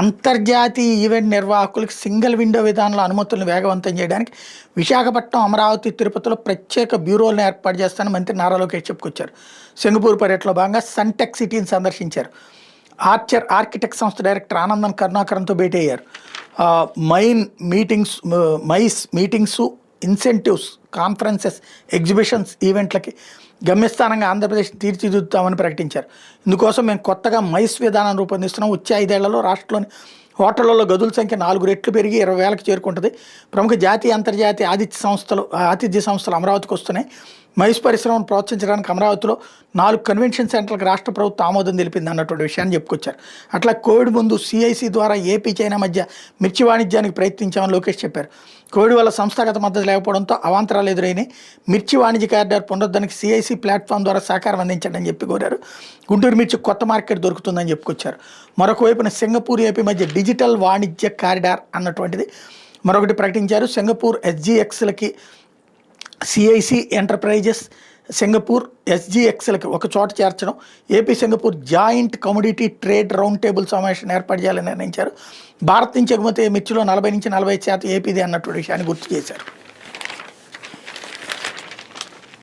అంతర్జాతీయ ఈవెంట్ నిర్వాహకులకు single window విధానంలో అనుమతులను వేగవంతం చేయడానికి విశాఖపట్నం, అమరావతి, తిరుపతిలో ప్రత్యేక బ్యూరోలను ఏర్పాటు చేస్తానని మంత్రి నారా లోకేష్ చెప్పుకొచ్చారు. సింగపూర్ పర్యటనలో భాగంగా సన్టెక్ సిటీని సందర్శించారు. ఆర్కిటెక్ట్ సంస్థ డైరెక్టర్ ఆనందన్ కరుణాకరంతో భేటీ అయ్యారు. Mice meetings, incentives, conferences, exhibitions, ఈవెంట్లకి గమ్యస్థానంగా Andhra Pradesh తీర్చిదిద్దుతామని ప్రకటించారు. ఇందుకోసం మేము కొత్తగా మైస్ విధానం రూపొందిస్తున్నాం. వచ్చే 5 ఏళ్లలో రాష్ట్రంలోని హోటళ్లలో గదుల సంఖ్య 4 రెట్లు పెరిగి 20,000కి చేరుకుంటుంది. ప్రముఖ జాతీయ, అంతర్జాతీయ ఆతిథ్య సంస్థలు అమరావతికి వస్తున్నాయి. మైస్ పరిశ్రమను ప్రోత్సహించడానికి అమరావతిలో 4 కన్వెన్షన్ సెంటర్లకు రాష్ట్ర ప్రభుత్వం ఆమోదం తెలిపింది అన్నటువంటి విషయాన్ని చెప్పుకొచ్చారు. అట్లా కోవిడ్ ముందు సిఐసి ద్వారా ఏపీ, చైనా మధ్య మిర్చి వాణిజ్యానికి ప్రయత్నించామని లోకేష్ చెప్పారు. కోవిడ్ వల్ల సంస్థాగత మద్దతు లేకపోవడంతో అవాంతరాలు ఎదురైనాయి. మిర్చి వాణిజ్య కారిడార్ పునరుద్ధరణకి సిఐసి ప్లాట్ఫామ్ ద్వారా సహకారం అందించండి అని చెప్పి కోరారు. గుంటూరు మిర్చి కొత్త మార్కెట్ దొరుకుతుందని చెప్పుకొచ్చారు. మరొక వైపున సింగపూర్, ఏపీ మధ్య డిజిటల్ వాణిజ్య కారిడార్ అన్నటువంటిది మరొకటి ప్రకటించారు. సింగపూర్ SGXలకి సిఐసి ఎంటర్ప్రైజెస్, సింగపూర్ SGXలకి ఒక చోట చేర్చడం, AP Singapore joint commodity trade round table సమావేశం ఏర్పాటు చేయాలని నిర్ణయించారు. భారత్ నుంచి ఎగుమతి మిర్చిలో 40 నుంచి 45% ఏపీది అన్నటువంటి విషయాన్ని గుర్తు చేశారు.